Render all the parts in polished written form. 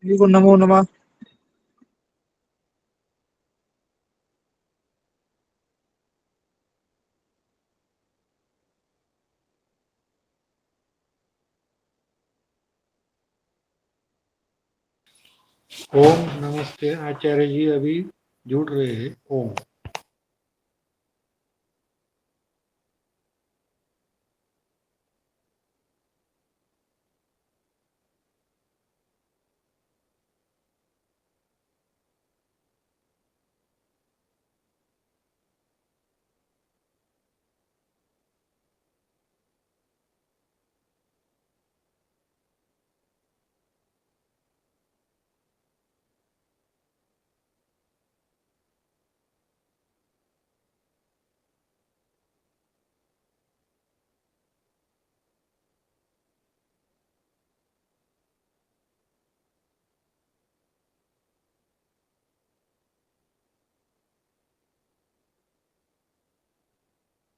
श्री को नमो नमः। ओम नमस्ते आचार्य जी अभी जुड़ रहे हैं। ओम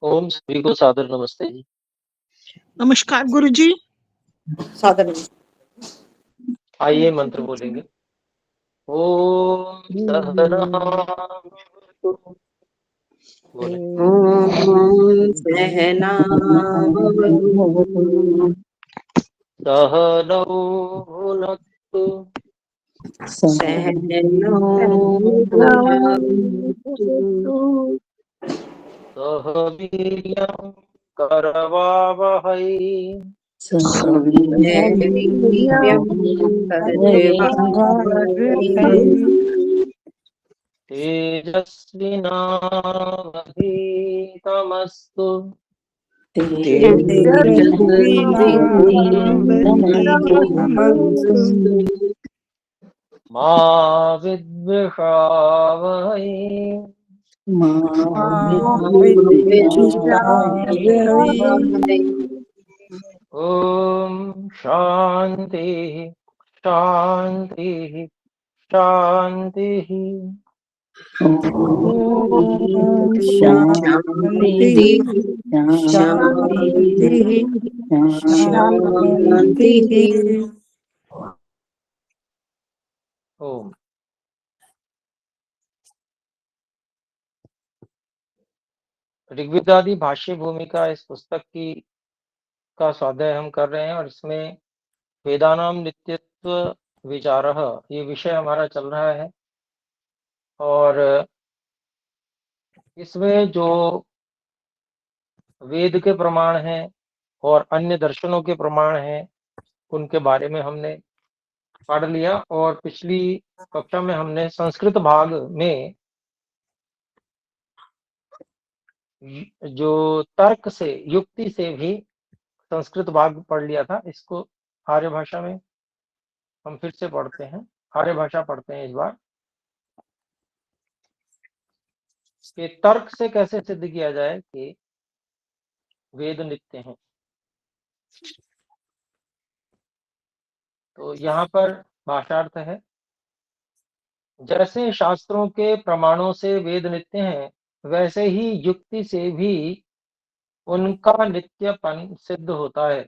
ओम सभी को सादर नमस्ते जी। नमस्कार गुरुजी। सादर आइए मंत्र बोलेंगे। ओम सहनावतु। बोले ओम सहनावतु सहनौ भुनक्तु सहनो भुनक्तु सह वीर्यं करवावहै वीर्यं करवावहै तेजस्विनावधीतमस्तु तेजस्विनावधीतमस्तु मा विद्विषावहै मा विद्विषावहै ओम शांति शांति शांति। ओम शांति शांति शांति। ओम ऋग्वेदादि भाष्य भूमिका इस पुस्तक की का स्वाध्याय हम कर रहे हैं और इसमें वेदानाम नित्यत्व विचारः ये विषय हमारा चल रहा है। और इसमें जो वेद के प्रमाण हैं और अन्य दर्शनों के प्रमाण हैं उनके बारे में हमने पढ़ लिया। और पिछली कक्षा में हमने संस्कृत भाग में जो तर्क से युक्ति से भी संस्कृत भाग पढ़ लिया था। इसको आर्य भाषा में हम फिर से पढ़ते हैं, आर्य भाषा पढ़ते हैं इस बार कि तर्क से कैसे सिद्ध किया जाए कि वेद नित्य हैं। तो यहाँ पर भाषार्थ है, जैसे शास्त्रों के प्रमाणों से वेद नित्य हैं वैसे ही युक्ति से भी उनका नित्यपन सिद्ध होता है,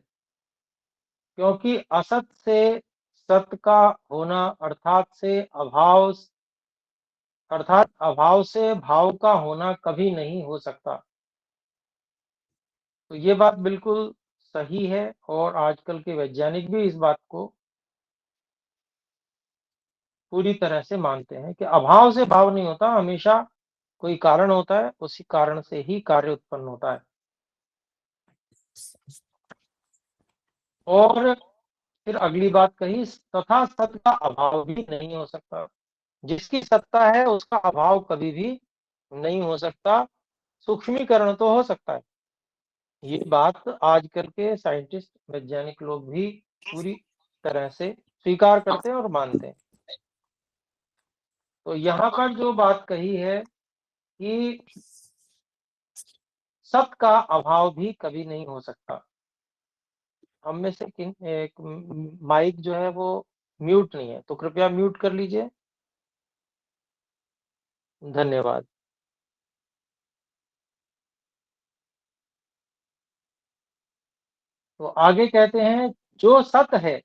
क्योंकि असत से सत का होना अर्थात अभाव से भाव का होना कभी नहीं हो सकता। तो ये बात बिल्कुल सही है और आजकल के वैज्ञानिक भी इस बात को पूरी तरह से मानते हैं कि अभाव से भाव नहीं होता, हमेशा कोई कारण होता है, उसी कारण से ही कार्य उत्पन्न होता है। और फिर अगली बात कही, तथा सत का अभाव भी नहीं हो सकता। जिसकी सत्ता है उसका अभाव कभी भी नहीं हो सकता। सूक्ष्मीकरण तो हो सकता है। ये बात आजकल के साइंटिस्ट वैज्ञानिक लोग भी पूरी तरह से स्वीकार करते हैं और मानते हैं। तो यहाँ पर जो बात कही है कि सत का अभाव भी कभी नहीं हो सकता। हम में से एक माइक जो है वो म्यूट नहीं है, तो कृपया म्यूट कर लीजिए, धन्यवाद। तो आगे कहते हैं, जो सत है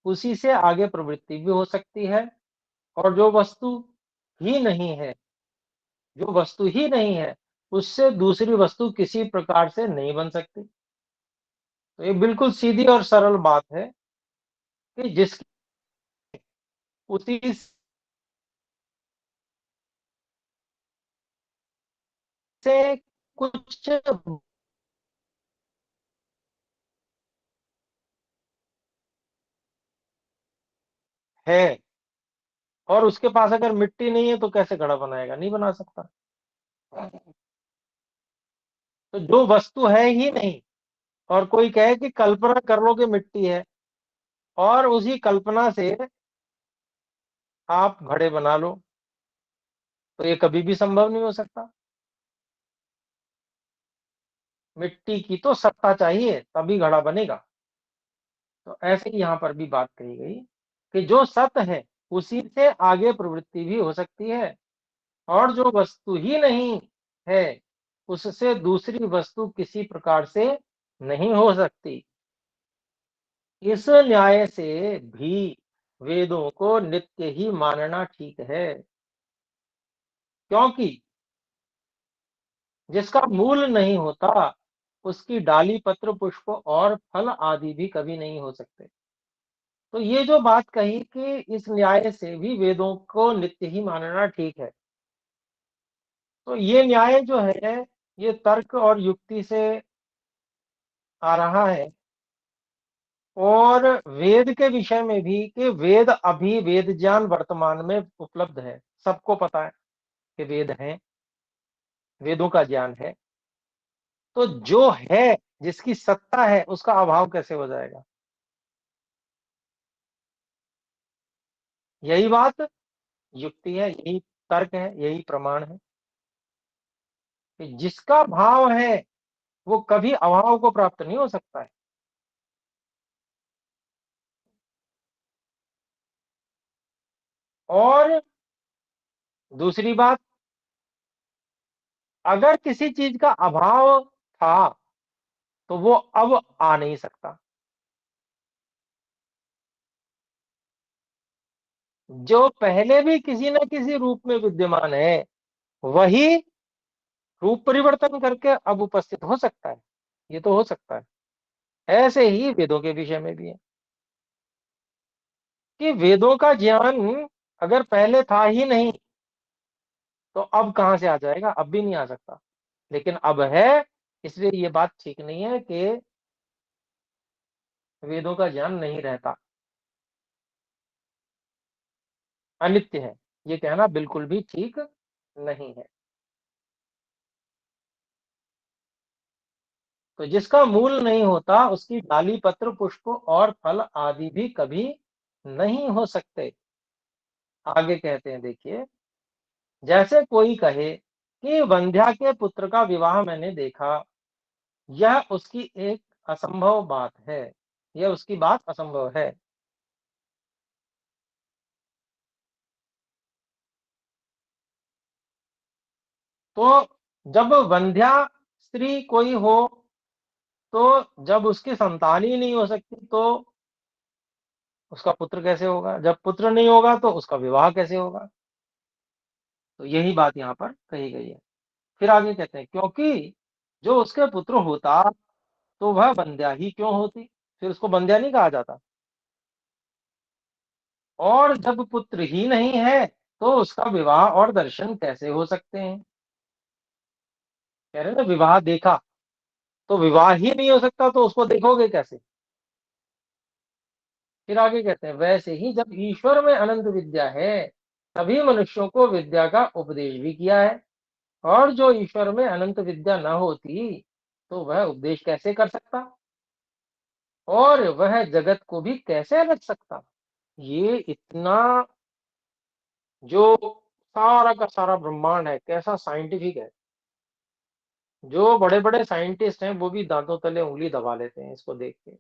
उसी से आगे प्रवृत्ति भी हो सकती है, और जो वस्तु ही नहीं है, जो वस्तु ही नहीं है, उससे दूसरी वस्तु किसी प्रकार से नहीं बन सकती। तो ये बिल्कुल सीधी और सरल बात है कि जिसकी उसी से कुछ है, और उसके पास अगर मिट्टी नहीं है तो कैसे घड़ा बनाएगा? नहीं बना सकता। तो जो वस्तु है ही नहीं, और कोई कहे कि कल्पना कर लो कि मिट्टी है, और उसी कल्पना से आप घड़े बना लो, तो ये कभी भी संभव नहीं हो सकता। मिट्टी की तो सत्ता चाहिए, तभी घड़ा बनेगा। तो ऐसे ही यहाँ पर भी बात कही गई कि जो सत है उसी से आगे प्रवृत्ति भी हो सकती है, और जो वस्तु ही नहीं है उससे दूसरी वस्तु किसी प्रकार से नहीं हो सकती। इस न्याय से भी वेदों को नित्य ही मानना ठीक है, क्योंकि जिसका मूल नहीं होता उसकी डाली, पत्र, पुष्प और फल आदि भी कभी नहीं हो सकते। तो ये जो बात कही कि इस न्याय से भी वेदों को नित्य ही मानना ठीक है, तो ये न्याय जो है ये तर्क और युक्ति से आ रहा है, और वेद के विषय में भी कि वेद, अभी वेद ज्ञान वर्तमान में उपलब्ध है, सबको पता है कि वेद हैं, वेदों का ज्ञान है। तो जो है, जिसकी सत्ता है, उसका अभाव कैसे हो जाएगा? यही बात युक्ति है, यही तर्क है, यही प्रमाण है कि जिसका भाव है वो कभी अभाव को प्राप्त नहीं हो सकता है। और दूसरी बात, अगर किसी चीज का अभाव था तो वो अब आ नहीं सकता। जो पहले भी किसी न किसी रूप में विद्यमान है, वही रूप परिवर्तन करके अब उपस्थित हो सकता है। ये तो हो सकता है। ऐसे ही वेदों के विषय में भी है कि वेदों का ज्ञान अगर पहले था ही नहीं तो अब कहां से आ जाएगा? अब भी नहीं आ सकता, लेकिन अब है, इसलिए ये बात ठीक नहीं है कि वेदों का ज्ञान नहीं रहता, अनित्य है, ये कहना बिल्कुल भी ठीक नहीं है। तो जिसका मूल नहीं होता उसकी डाली, पत्र, पुष्प और फल आदि भी कभी नहीं हो सकते। आगे कहते हैं, देखिए, जैसे कोई कहे कि वंध्या के पुत्र का विवाह मैंने देखा, यह उसकी एक असंभव बात है, यह उसकी बात असंभव है। तो जब वंध्या स्त्री कोई हो, तो जब उसकी संतान ही नहीं हो सकती तो उसका पुत्र कैसे होगा? जब पुत्र नहीं होगा तो उसका विवाह कैसे होगा? तो यही बात यहाँ पर कही गई है। फिर आगे कहते हैं, क्योंकि जो उसके पुत्र होता तो वह वंध्या ही क्यों होती? फिर उसको वंध्या नहीं कहा जाता। और जब पुत्र ही नहीं है तो उसका विवाह और दर्शन कैसे हो सकते हैं? कह रहे हैं ना, विवाह देखा, तो विवाह ही नहीं हो सकता तो उसको देखोगे कैसे? फिर आगे कहते हैं, वैसे ही जब ईश्वर में अनंत विद्या है तभी मनुष्यों को विद्या का उपदेश भी किया है, और जो ईश्वर में अनंत विद्या न होती तो वह उपदेश कैसे कर सकता, और वह जगत को भी कैसे रच सकता? ये इतना, जो सारा का सारा ब्रह्मांड है, कैसा साइंटिफिक है। जो बड़े बड़े साइंटिस्ट हैं वो भी दांतों तले उंगली दबा लेते हैं इसको देख के।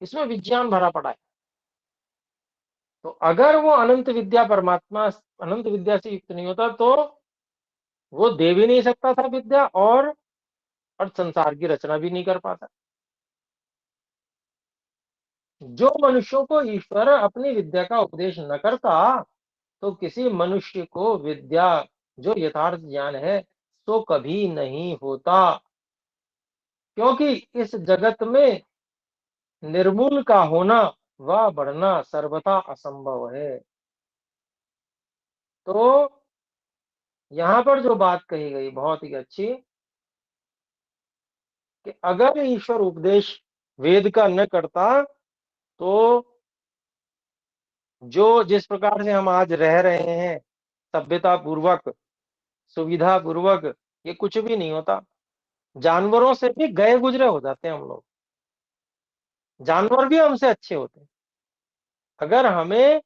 इसमें विज्ञान भरा पड़ा है। तो अगर वो अनंत विद्या, परमात्मा अनंत विद्या से युक्त नहीं होता तो वो दे भी नहीं सकता था विद्या, और संसार की रचना भी नहीं कर पाता। जो मनुष्यों को ईश्वर अपनी विद्या का उपदेश न करता, तो किसी मनुष्य को विद्या जो यथार्थ ज्ञान है तो कभी नहीं होता, क्योंकि इस जगत में निर्मूल का होना व बढ़ना सर्वथा असंभव है। तो यहाँ पर जो बात कही गई बहुत ही अच्छी, कि अगर ईश्वर उपदेश वेद का न करता, तो जो जिस प्रकार से हम आज रह रहे हैं, सभ्यता पूर्वक, सुविधा पूर्वक, ये कुछ भी नहीं होता। जानवरों से भी गए गुजरे हो जाते हैं हम लोग। जानवर भी हमसे अच्छे होते हैं अगर हमें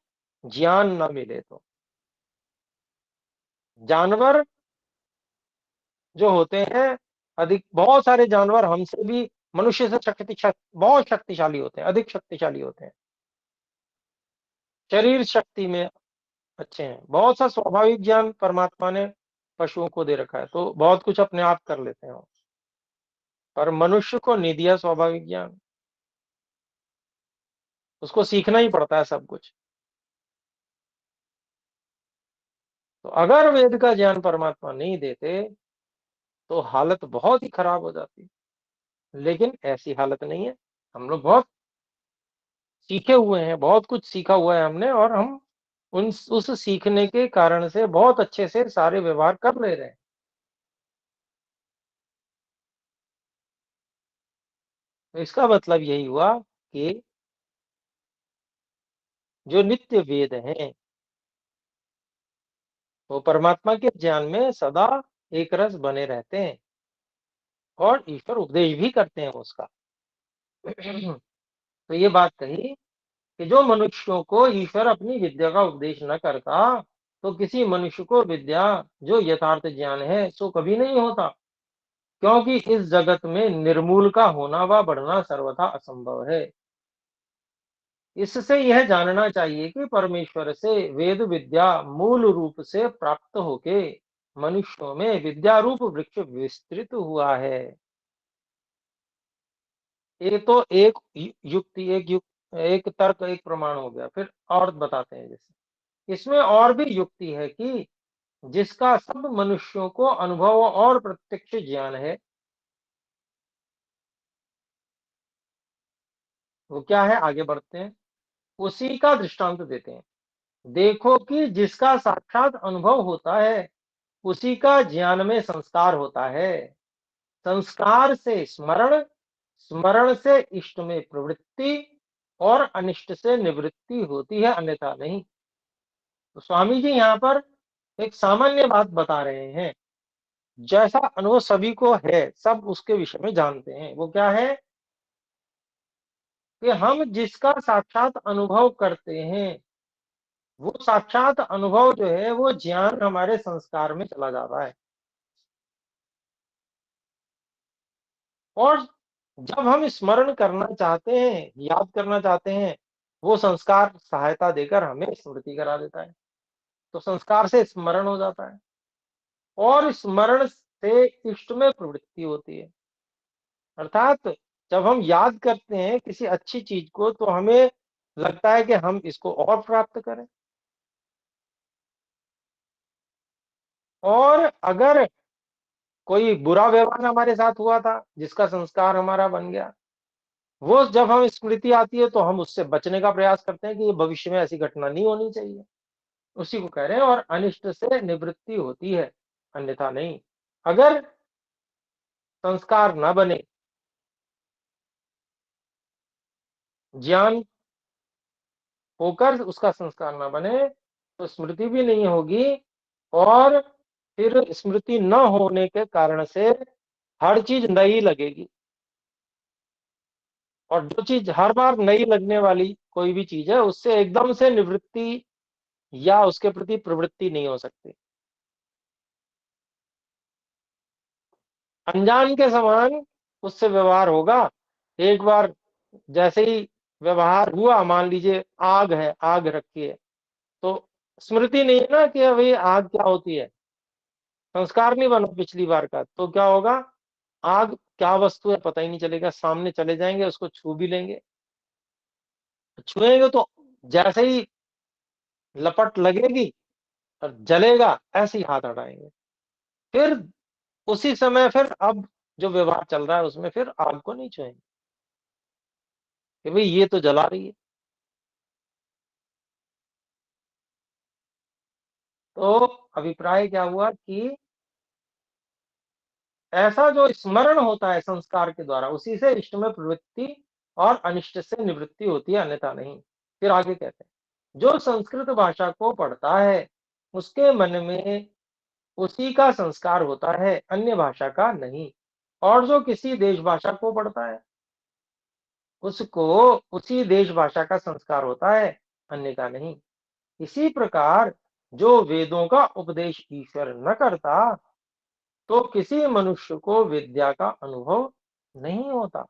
ज्ञान न मिले तो। जानवर जो होते हैं, अधिक बहुत सारे जानवर हमसे भी मनुष्य से बहुत शक्तिशाली होते हैं, अधिक शक्तिशाली होते हैं, शरीर शक्ति में अच्छे हैं। बहुत सा स्वाभाविक ज्ञान परमात्मा ने पशुओं को दे रखा है, तो बहुत कुछ अपने आप कर लेते हैं वो। पर मनुष्य को नहीं दिया स्वाभाविक ज्ञान, उसको सीखना ही पड़ता है सब कुछ। तो अगर वेद का ज्ञान परमात्मा नहीं देते तो हालत बहुत ही खराब हो जाती। लेकिन ऐसी हालत नहीं है। हम लोग बहुत सीखे हुए हैं, बहुत कुछ सीखा हुआ है हमने, और हम उस सीखने के कारण से बहुत अच्छे से सारे व्यवहार कर ले रहे हैं। तो इसका मतलब यही हुआ कि जो नित्य वेद हैं वो परमात्मा के ज्ञान में सदा एक रस बने रहते हैं, और ईश्वर उपदेश भी करते हैं उसका। तो ये बात कही कि जो मनुष्यों को ईश्वर अपनी विद्या का उपदेश न करता, तो किसी मनुष्य को विद्या जो यथार्थ ज्ञान है सो कभी नहीं होता, क्योंकि इस जगत में निर्मूल का होना व बढ़ना सर्वथा असंभव है। इससे यह जानना चाहिए कि परमेश्वर से वेद विद्या मूल रूप से प्राप्त होके मनुष्यों में विद्या रूप वृक्ष विस्तृत हुआ है। ये तो एक युक्ति, एक तर्क, एक प्रमाण हो गया। फिर और बताते हैं, जैसे इसमें और भी युक्ति है कि जिसका सब मनुष्यों को अनुभव और प्रत्यक्ष ज्ञान है, वो क्या है, आगे बढ़ते हैं, उसी का दृष्टांत देते हैं। देखो कि जिसका साक्षात अनुभव होता है उसी का ज्ञान में संस्कार होता है, संस्कार से स्मरण, स्मरण से इष्ट में प्रवृत्ति, और अनिष्ट से निवृत्ति होती है, अन्यथा नहीं। तो स्वामी जी यहाँ पर एक सामान्य बात बता रहे हैं। जैसा अनुभव सभी को है, सब उसके विषय में जानते हैं। वो क्या है कि हम जिसका साक्षात अनुभव करते हैं, वो साक्षात अनुभव जो है वो ज्ञान हमारे संस्कार में चला जाता है। और जब हम स्मरण करना चाहते हैं, याद करना चाहते हैं, वो संस्कार सहायता देकर हमें स्मृति करा देता है। तो संस्कार से स्मरण हो जाता है, और स्मरण से इष्ट में प्रवृत्ति होती है। अर्थात जब हम याद करते हैं किसी अच्छी चीज को, तो हमें लगता है कि हम इसको और प्राप्त करें। और अगर कोई बुरा व्यवहार हमारे साथ हुआ था जिसका संस्कार हमारा बन गया, वो जब हम स्मृति आती है तो हम उससे बचने का प्रयास करते हैं कि ये भविष्य में ऐसी घटना नहीं होनी चाहिए। उसी को कह रहे हैं, और अनिष्ट से निवृत्ति होती है, अन्यथा नहीं। अगर संस्कार न बने, ज्ञान होकर उसका संस्कार न बने, तो स्मृति भी नहीं होगी, और फिर स्मृति न होने के कारण से हर चीज नई लगेगी। और जो चीज हर बार नई लगने वाली कोई भी चीज है, उससे एकदम से निवृत्ति या उसके प्रति प्रवृत्ति नहीं हो सकती। अनजान के समान उससे व्यवहार होगा। एक बार जैसे ही व्यवहार हुआ, मान लीजिए आग है, आग रखी है, तो स्मृति नहीं है ना कि अभी आग क्या होती है, संस्कार नहीं बना पिछली बार का, तो क्या होगा, आग क्या वस्तु है पता ही नहीं चलेगा, सामने चले जाएंगे, उसको छू भी लेंगे, छुएंगे तो जैसे ही लपट लगेगी और जलेगा, ऐसे ही हाथ हटाएंगे। फिर उसी समय फिर अब जो व्यवहार चल रहा है उसमें फिर आग को नहीं छुएंगे कि भाई ये तो जला रही है। तो अभिप्राय क्या हुआ कि ऐसा जो स्मरण होता है संस्कार के द्वारा, उसी से इष्ट में प्रवृत्ति और अनिष्ट से निवृत्ति होती है, अन्यथा नहीं। फिर आगे कहते हैं, जो संस्कृत भाषा को पढ़ता है उसके मन में उसी का संस्कार होता है, अन्य भाषा का नहीं। और जो किसी देश भाषा को पढ़ता है उसको उसी देश भाषा का संस्कार होता है, अन्य का नहीं। इसी प्रकार जो वेदों का उपदेश ईश्वर न करता तो किसी मनुष्य को विद्या का अनुभव नहीं होता,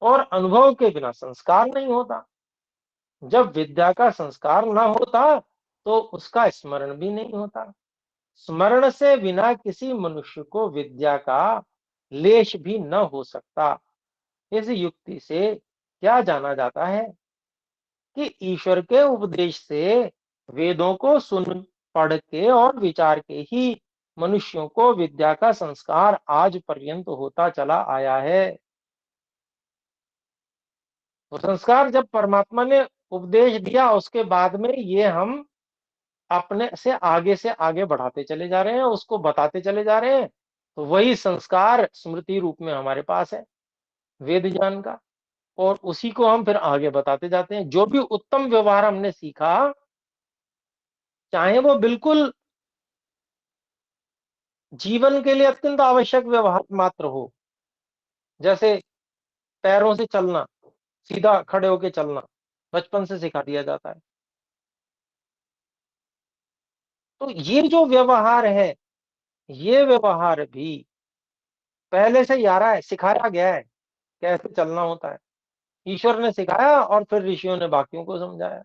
और अनुभव के बिना संस्कार नहीं होता। जब विद्या का संस्कार न होता तो उसका स्मरण भी नहीं होता। स्मरण से बिना किसी मनुष्य को विद्या का लेश भी न हो सकता। इस युक्ति से क्या जाना जाता है कि ईश्वर के उपदेश से वेदों को सुन पढ़ के और विचार के ही मनुष्यों को विद्या का संस्कार आज पर्यंत होता चला आया है। तो संस्कार जब परमात्मा ने उपदेश दिया उसके बाद में ये हम अपने से आगे बढ़ाते चले जा रहे हैं, उसको बताते चले जा रहे हैं। तो वही संस्कार स्मृति रूप में हमारे पास है, वेद ज्ञान का, और उसी को हम फिर आगे बताते जाते हैं। जो भी उत्तम व्यवहार हमने सीखा, चाहे वो बिल्कुल जीवन के लिए अत्यंत आवश्यक व्यवहार मात्र हो, जैसे पैरों से चलना, सीधा खड़े होके चलना, बचपन से सिखा दिया जाता है। तो ये जो व्यवहार है, ये व्यवहार भी पहले से ही आ रहा है, सिखाया गया है कैसे चलना होता है। ईश्वर ने सिखाया और फिर ऋषियों ने बाकियों को समझाया।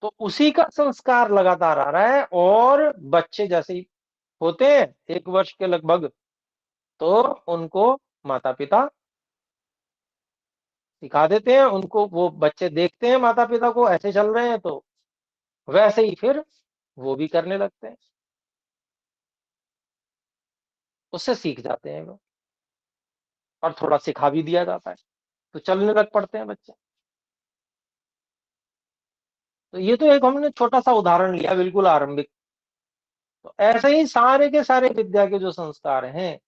तो उसी का संस्कार लगातार आ रहा है। और बच्चे जैसे ही होते हैं 1 वर्ष के लगभग, तो उनको माता पिता सिखा देते हैं। उनको वो बच्चे देखते हैं माता पिता को ऐसे चल रहे हैं, तो वैसे ही फिर वो भी करने लगते हैं, उससे सीख जाते हैं वो, और थोड़ा सिखा भी दिया जाता है तो चलने लग पड़ते हैं बच्चे। तो ये तो एक हमने छोटा सा उदाहरण लिया, बिल्कुल आरंभिक। तो ऐसे ही सारे के सारे विद्या के जो संस्कार हैं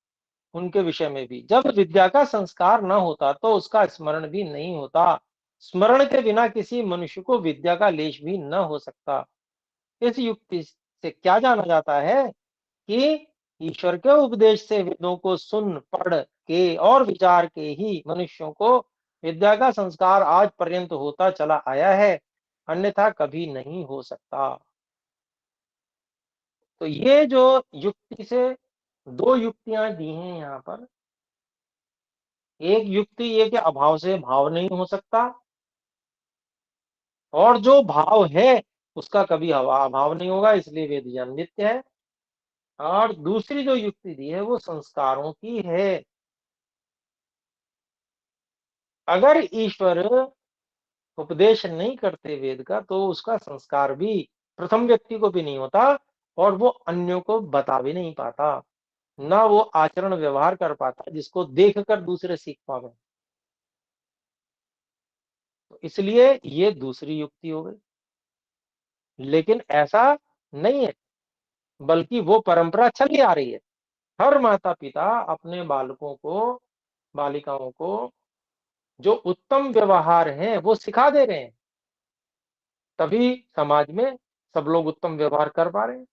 उनके विषय में भी, जब विद्या का संस्कार न होता तो उसका स्मरण भी नहीं होता। स्मरण के बिना किसी मनुष्य को विद्या का लेश भी न हो सकता। इस युक्ति से क्या जाना जाता है कि ईश्वर के उपदेश से वेदों को सुन पढ़ के और विचार के ही मनुष्यों को विद्या का संस्कार आज पर्यंत होता चला आया है, अन्यथा कभी नहीं हो सकता। तो ये जो युक्ति से 2 युक्तियां दी हैं यहाँ पर। एक युक्ति ये कि अभाव से भाव नहीं हो सकता, और जो भाव है उसका कभी अभाव नहीं होगा, इसलिए वेद ज्ञान नित्य है। और दूसरी जो युक्ति दी है वो संस्कारों की है। अगर ईश्वर उपदेश नहीं करते वेद का तो उसका संस्कार भी प्रथम व्यक्ति को भी नहीं होता, और वो अन्यों को बता भी नहीं पाता, ना वो आचरण व्यवहार कर पाता जिसको देखकर दूसरे सीख पावे। तो इसलिए ये दूसरी युक्ति हो गई। लेकिन ऐसा नहीं है, बल्कि वो परंपरा चली आ रही है। हर माता पिता अपने बालकों को, बालिकाओं को जो उत्तम व्यवहार है वो सिखा दे रहे हैं, तभी समाज में सब लोग उत्तम व्यवहार कर पा रहे हैं।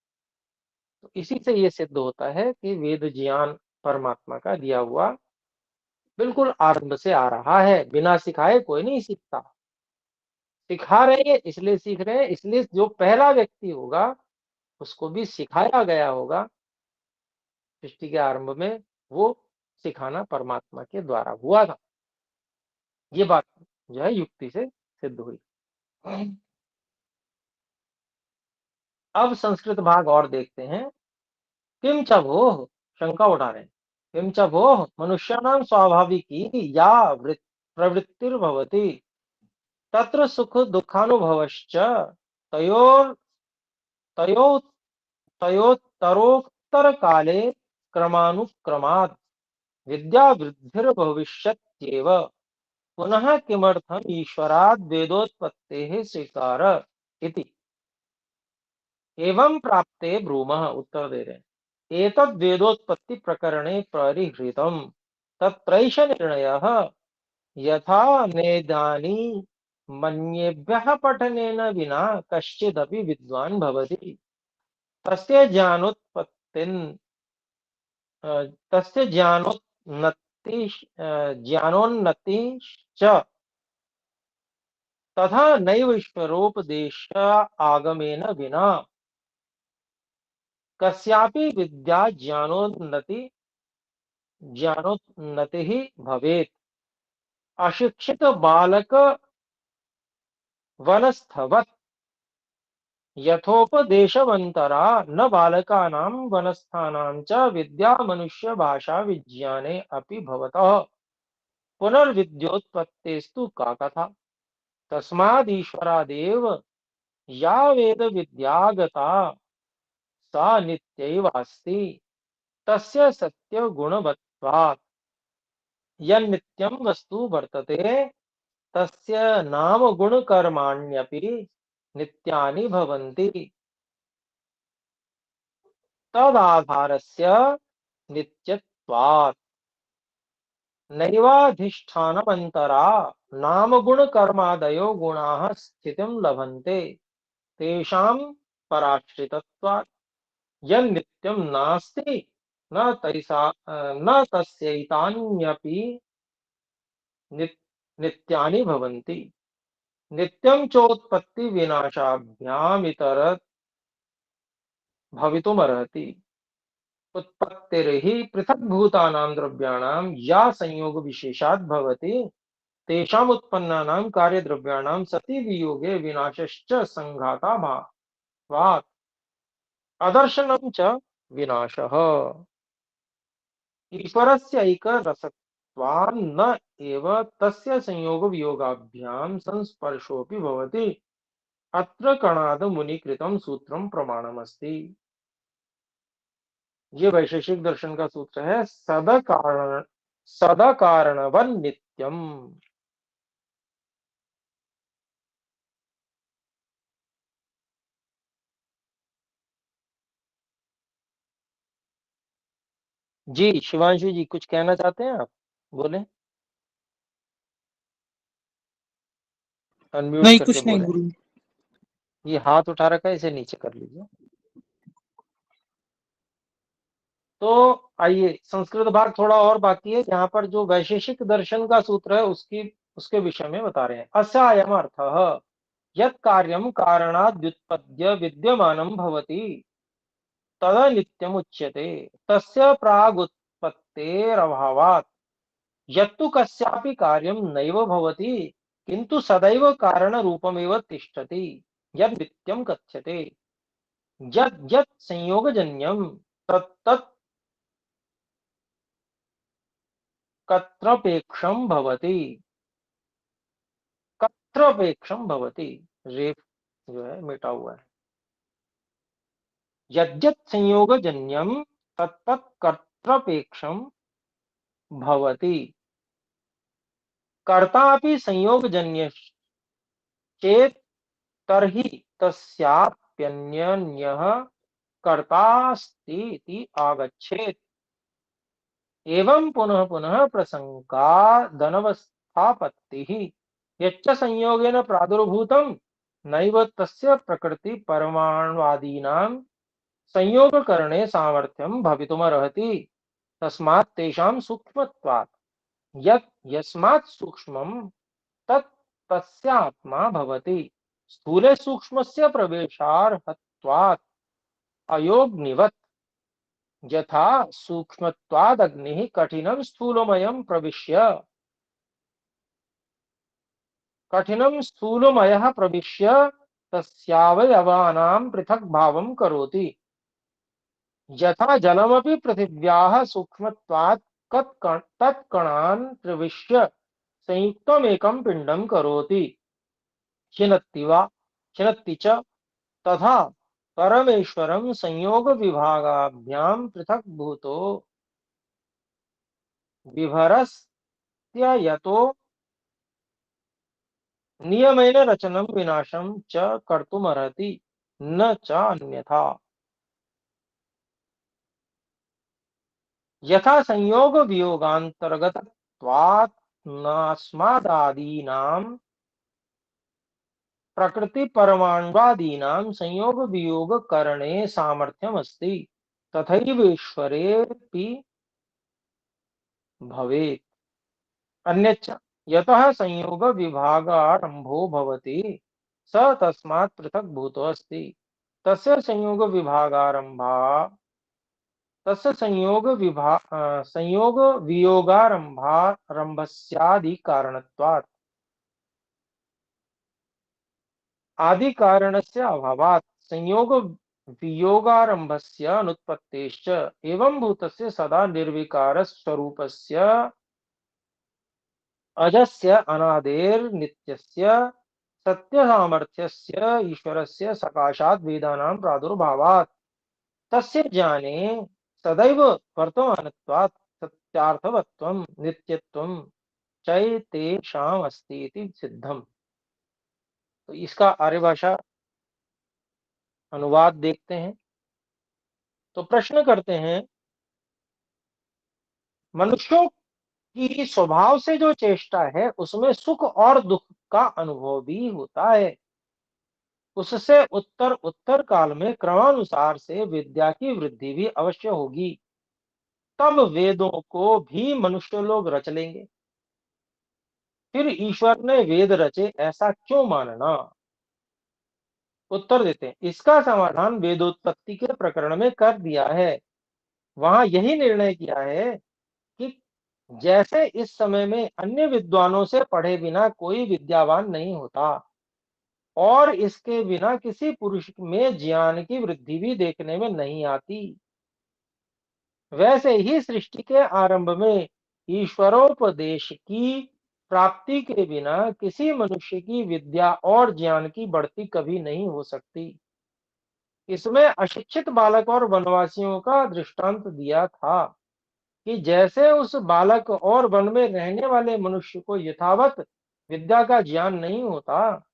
तो इसी से ये सिद्ध होता है कि वेद ज्ञान परमात्मा का दिया हुआ बिल्कुल आरंभ से आ रहा है। बिना सिखाए कोई नहीं सीखता। सिखा रहे हैं इसलिए सीख रहे हैं, इसलिए जो पहला व्यक्ति होगा उसको भी सिखाया गया होगा सृष्टि के आरंभ में, वो सिखाना परमात्मा के द्वारा हुआ था। ये बात जो है युक्ति से सिद्ध हुई। अब संस्कृत भाग और देखते हैं। किम च भोः, शंका उठा रहे हैं किं च भोः मनुष्याणां स्वाभाविकी या प्रवृत्तिर्भवति तत्र सुख दुःखानुभवश्च तयोर् तयो तयोत्तरोत्तर काले क्रमानुक्रमात् विद्या वृद्धिर्भविष्यत्येव पुनः किमर्थम् ईश्वराद् वेदोत्पत्तेः स्वीकार इति एवं प्राप्ते ब्रूमः उत्तर दे रहे हैं एतद् वेदोत्पत्ति प्रकरणे परिहृतम् तत्रैष निर्णयः यथा नेदानी मन्येभ्यः पठनेन विना कश्चिदपि विद्वान् भवति तस्य ज्ञानोत्पत्तिन् तस्य ज्ञानोन्नतिश्च तथा नैव ईश्वरोपदेश आगमेन विना कस्यापि विद्या ज्ञानोन्नतिः भवेत् अशिक्षित बालक वनस्थवत् यथोपदेशवन्तरा न बालकानां वनस्थानां च विद्या मनुष्य भाषा विज्ञाने अपि भवतः पुनर्विद्योत्पत्तेस्तु का कथा तस्मादीश्वरादेव या वेद विद्यागता सा नित्यैव अस्ति तस्य सत्य गुणवत्वात् यन्नित्यं वस्तु वर्तते तस्य नाम गुण कर्माण्यपि नित्यानि भवन्ति तदाधारस्य नित्यत्वात् नैवाधिष्ठानमन्तरा नाम गुण कर्मादयो गुणाः स्थितिं लभन्ते तेषां पराश्रितत्वात् यन्नित्यं नास्ति न तस्यैतान्यपि नित्यानि भवन्ति नित्यं चोत्पत्ति विनाशाभ्यामितरत् भवितुमर्हति उत्पत्तिर्हि पृथग्भूतानां द्रव्याणां या संयोग विशेषात् भवति तेषाम् उत्पन्नानां कार्यद्रव्याणां सति वियोगे विनाशश्च संघाताभावात् अदर्शनं च विनाशः ईश्वरस्य ऐकरसत्वान्न एव तस्य संयोग वियोगाभ्यां संस्पर्शोऽपि भवति अत्र कणाद मुनि कृतं सूत्रम प्रमाणमस्ति ये वैशेषिक दर्शन का सूत्र है सदा कारणवन नित्यम जी शिवांशु जी कुछ कहना चाहते हैं आप बोले अनम्यूट नहीं करके कुछ नहीं बोले गुरु। ये हाथ उठा रखा है इसे नीचे कर लीजिए तो आइए संस्कृत भाग थोड़ा और बाकी है यहाँ पर जो वैशेषिक दर्शन का सूत्र है उसके विषय में बता रहे हैं अस्य अयम अर्थः यत् कार्यं कारणाद् व्युत्पद्य विद्यमानं भवति तदा नित्यम् उच्यते तस्य प्रागुत्पत्तेरभावात् यत्तु कस्यापि कार्यं नैव भवति किन्तु सदैव कारणरूपमेव तिष्ठति यद् नित्यं कथ्यते यद् यत् संयोगजन्यं तत्तत् कत्रपेक्षं भवति कत्रपेक्षं भवति रेफ जो है मिटा हुआ है यद्यत् संयोगजन्यं तत्तत् कर्तृपेक्षं भवति कर्ता अपि संयोगजन्य चेत् तर्हि तस्याप्यन्यः कर्तास्ति इति आगच्छेत् एवं पुनः पुनः प्रसंगादनवस्थापत्तिः यच्च संयोगेन प्रादुर्भूतं नैव तस्य प्रकृति परमाणुवादीनां संयोगकरणे सामर्थ्यं भवितुमर्हति तस्मात् तेषां सूक्ष्मत्वात् यत् यस्मात् सूक्ष्मं तत् तस्यात्मा भवति स्थूले सूक्ष्मस्य प्रवेशार्हत्वात् अयोग्निवत् यथा सूक्ष्मत्वादग्निः कठिनं स्थूलमयं स्थूलमयः प्रविश्य तस्यावयवानां पृथक् भावं करोति यथा जलमपि पृथिव्याः सूक्ष्मत्वात् तत्कणान् प्रविश्य संयुक्तमेकं पिण्डं करोति छिनत्ति च तथा परमेश्वरं संयोग विभागाभ्याम पृथक भूतो विभरस्त्ययतो नियमेन रचनं विनाशं च कर्तुमर्हति न च अन्यथा। यथा संयोग वियोगांतर्गतत्वात् नास्मादादीनां प्रकृति परमाण्वादीनां संयोग वियोग करणे सामर्थ्यमस्ति तथैव ईश्वरेऽपि भवेत्। अन्यच्च यतः संयोग विभागारंभो भवति स तस्मात् पृथक् भूतो अस्ति तस्य संयोग वियोगारंभारंभस्यादि कारणत्वात् आदि कारणस्य अभावात् संयोग वियोगारंभस्य अनुत्पत्तेश्च एवं भूतस्य सदा निर्विकार स्वरूपस्य अजस्य अनादेर्नित्यस्य सत्य सामर्थ्यस्य ईश्वरस्य सकाशात् वेदानां प्रादुर्भावात् तस्य ज्ञाने सदैव वर्तमानत्वात् सत्यार्थवत्वं नित्यत्वं चैतेषाम् अस्ति इति सिद्धम। तो इसका आर्य भाषा अनुवाद देखते हैं। तो प्रश्न करते हैं, मनुष्यों की स्वभाव से जो चेष्टा है उसमें सुख और दुख का अनुभव भी होता है। उससे उत्तर उत्तर काल में क्रमानुसार से विद्या की वृद्धि भी अवश्य होगी। तब वेदों को भी मनुष्य लोग रच लेंगे। फिर ईश्वर ने वेद रचे ऐसा क्यों मानना? उत्तर देते हैं, इसका समाधान वेदोत्पत्ति के प्रकरण में कर दिया है। वहां यही निर्णय किया है कि जैसे इस समय में अन्य विद्वानों से पढ़े बिना कोई विद्यावान नहीं होता और इसके बिना किसी पुरुष में ज्ञान की वृद्धि भी देखने में नहीं आती, वैसे ही सृष्टि के आरंभ में ईश्वरोपदेश की प्राप्ति के बिना किसी मनुष्य की विद्या और ज्ञान की बढ़ती कभी नहीं हो सकती। इसमें अशिक्षित बालक और वनवासियों का दृष्टांत दिया था कि जैसे उस बालक और वन में रहने वाले मनुष्य को यथावत विद्या का ज्ञान नहीं होता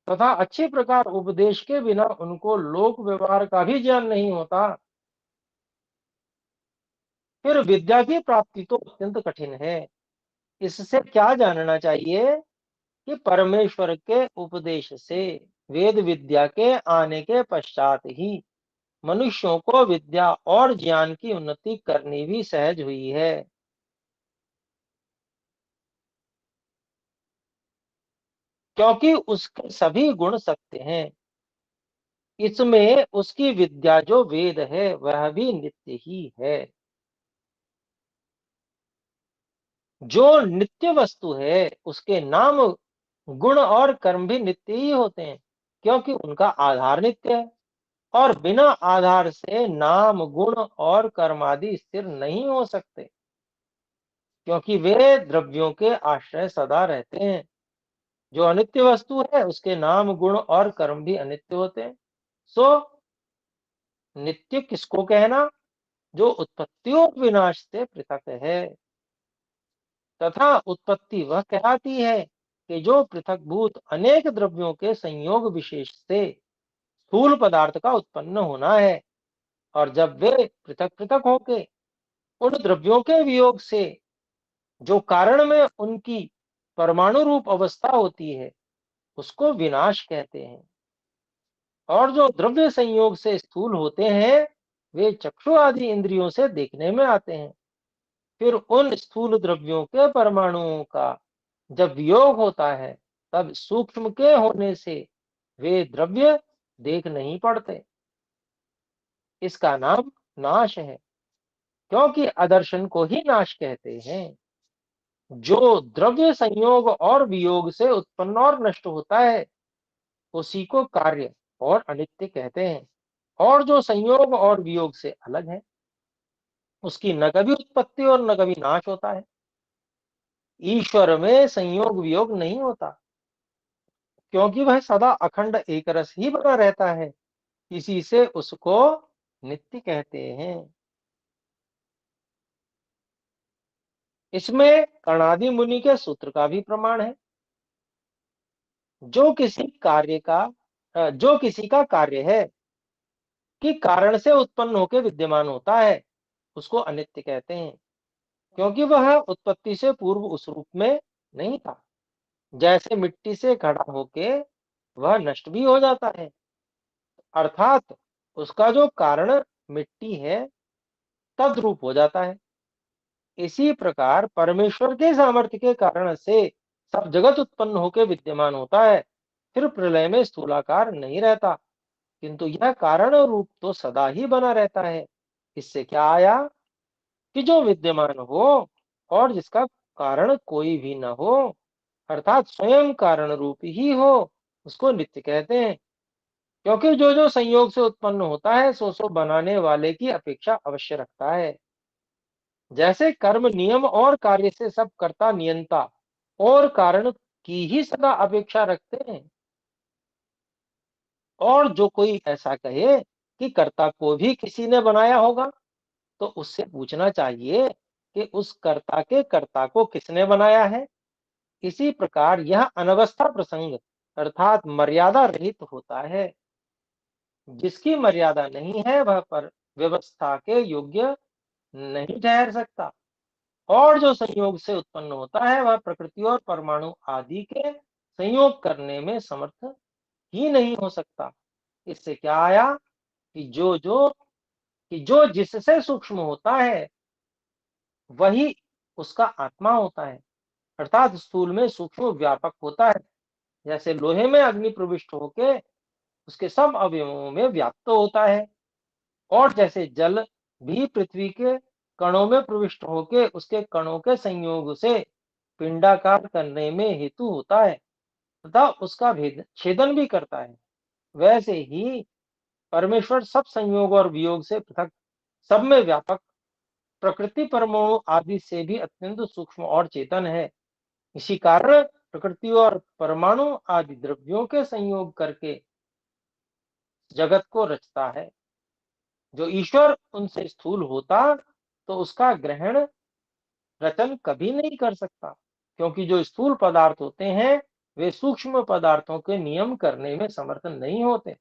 तथा अच्छी प्रकार उपदेश के बिना उनको लोक व्यवहार का भी ज्ञान नहीं होता, फिर विद्या की प्राप्ति तो अत्यंत कठिन है। इससे क्या जानना चाहिए कि परमेश्वर के उपदेश से वेद विद्या के आने के पश्चात ही मनुष्यों को विद्या और ज्ञान की उन्नति करनी भी सहज हुई है। क्योंकि उसके सभी गुण सत्य हैं। इसमें उसकी विद्या जो वेद है वह भी नित्य ही है। जो नित्य वस्तु है उसके नाम गुण और कर्म भी नित्य ही होते हैं, क्योंकि उनका आधार नित्य है और बिना आधार से नाम गुण और कर्म आदि स्थिर नहीं हो सकते, क्योंकि वे द्रव्यों के आश्रय सदा रहते हैं। जो अनित्य वस्तु है उसके नाम गुण और कर्म भी अनित्य होते हैं। सो नित्य किसको कहना? जो उत्पत्ति और विनाश से पृथक है। तथा उत्पत्ति वह कहलाती है कि जो पृथकभूत अनेक द्रव्यों के संयोग विशेष से स्थूल पदार्थ का उत्पन्न होना है, और जब वे पृथक पृथक होके उन द्रव्यों के वियोग से जो कारण में उनकी परमाणु रूप अवस्था होती है उसको विनाश कहते हैं। और जो द्रव्य संयोग से स्थूल होते हैं वे चक्षु आदि इंद्रियों से देखने में आते हैं। फिर उन स्थूल द्रव्यों के परमाणुओं का जब वियोग होता है तब सूक्ष्म के होने से वे द्रव्य देख नहीं पड़ते। इसका नाम नाश है, क्योंकि अदर्शन को ही नाश कहते हैं। जो द्रव्य संयोग और वियोग से उत्पन्न और नष्ट होता है उसी को कार्य और अनित्य कहते हैं, और जो संयोग और वियोग से अलग है, उसकी न कभी उत्पत्ति और न कभी नाश होता है। ईश्वर में संयोग वियोग नहीं होता, क्योंकि वह सदा अखंड एक रस ही बना रहता है। इसी से उसको नित्य कहते हैं। इसमें कणादि मुनि के सूत्र का भी प्रमाण है। जो किसी का कार्य है कि कारण से उत्पन्न होकर विद्यमान होता है, उसको अनित्य कहते हैं, क्योंकि वह उत्पत्ति से पूर्व उस रूप में नहीं था। जैसे मिट्टी से घड़ा होके वह नष्ट भी हो जाता है, अर्थात उसका जो कारण मिट्टी है तद्रूप हो जाता है। इसी प्रकार परमेश्वर के सामर्थ्य के कारण से सब जगत उत्पन्न होकर विद्यमान होता है, फिर प्रलय में स्थूलाकार नहीं रहता, किंतु यह कारण रूप तो सदा ही बना रहता है। इससे क्या आया कि जो विद्यमान हो और जिसका कारण कोई भी न हो, अर्थात स्वयं कारण रूप ही हो, उसको नित्य कहते हैं। क्योंकि जो जो संयोग से उत्पन्न होता है सो बनाने वाले की अपेक्षा अवश्य रखता है। जैसे कर्म नियम और कार्य से सब कर्ता नियंता और कारण की ही सदा अपेक्षा रखते हैं। और जो कोई ऐसा कहे कि कर्ता को भी किसी ने बनाया होगा, तो उससे पूछना चाहिए कि उस कर्ता को किसने बनाया है। इसी प्रकार यह अनवस्था प्रसंग अर्थात मर्यादा रहित होता है। जिसकी मर्यादा नहीं है वह पर व्यवस्था के योग्य नहीं ठहर सकता। और जो संयोग से उत्पन्न होता है वह प्रकृति और परमाणु आदि के संयोग करने में समर्थ ही नहीं हो सकता। इससे क्या आया कि जो जिससे सूक्ष्म होता है वही उसका आत्मा होता है, अर्थात स्थूल में सूक्ष्म व्यापक होता है। जैसे लोहे में अग्नि प्रविष्ट होके उसके सब अवयवों में व्याप्त होता है, और जैसे जल भी पृथ्वी के कणों में प्रविष्ट होके उसके कणों के संयोग से पिंडाकार करने में हेतु होता है तथा उसका भेद छेदन भी करता है, वैसे ही परमेश्वर सब संयोग और वियोग से पृथक सब में व्यापक प्रकृति परमाणु आदि से भी अत्यंत सूक्ष्म और चेतन है। इसी कारण प्रकृति और परमाणु आदि द्रव्यों के संयोग करके जगत को रचता है। जो ईश्वर उनसे स्थूल होता तो उसका ग्रहण रचन कभी नहीं कर सकता, क्योंकि जो स्थूल पदार्थ होते हैं वे सूक्ष्म पदार्थों के नियम करने में समर्थ नहीं होते।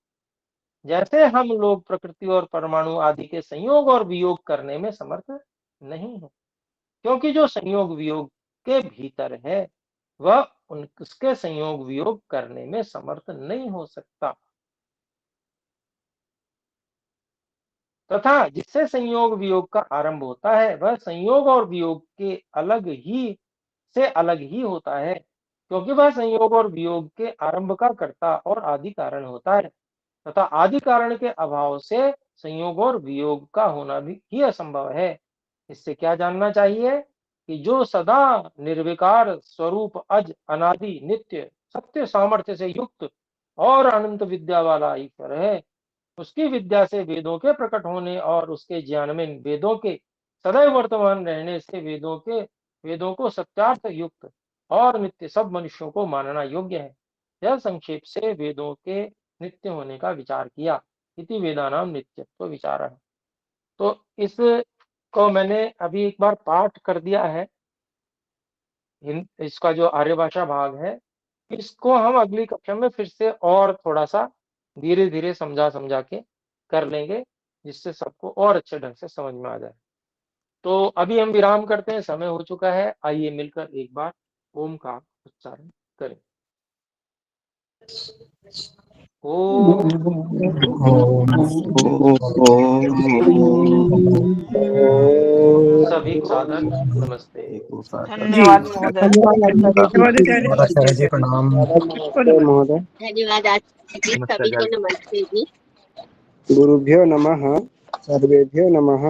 जैसे हम लोग प्रकृति और परमाणु आदि के संयोग और वियोग करने में समर्थ नहीं है, क्योंकि जो संयोग वियोग के भीतर है वह उसके संयोग वियोग करने में समर्थ नहीं हो सकता। तथा जिससे संयोग वियोग का आरंभ होता है वह संयोग और वियोग के अलग ही होता है, क्योंकि वह संयोग और वियोग के आरंभ का कर्ता और आदि कारण होता है, तथा आदि कारण के अभाव से संयोग और वियोग का होना भी ही असंभव है। इससे क्या जानना चाहिए कि जो सदा निर्विकार स्वरूप अज अनादि नित्य सत्य सामर्थ्य से युक्त और अनंत विद्या वाला ईश्वर है, उसकी विद्या से वेदों के प्रकट होने और उसके ज्ञान में वेदों के सदैव वर्तमान रहने से वेदों को सत्यार्थ युक्त और नित्य सब मनुष्यों को मानना योग्य है। यह संक्षेप से वेदों के नित्य होने का विचार किया। इति वेदानाम नित्यत्व विचार है। तो इसको मैंने अभी एक बार पाठ कर दिया है। इसका जो आर्यभाषा भाग है इसको हम अगली कक्षा में फिर से और थोड़ा सा धीरे धीरे समझा के कर लेंगे, जिससे सबको और अच्छे ढंग से समझ में आ जाए। तो अभी हम विराम करते हैं, समय हो चुका है। आइए मिलकर एक बार ओम का उच्चारण करें। ओम सभी को सादर नमस्ते। धन्यवाद महोदय। धन्यवाद धन्यवाद आचार्य जी, प्रणाम। महोदय धन्यवाद आचार्य जी, नमस्ते सभी को आचार्य जी। नमस्ते जी। गुरुभ्यो नमः सर्वेभ्यो नमः।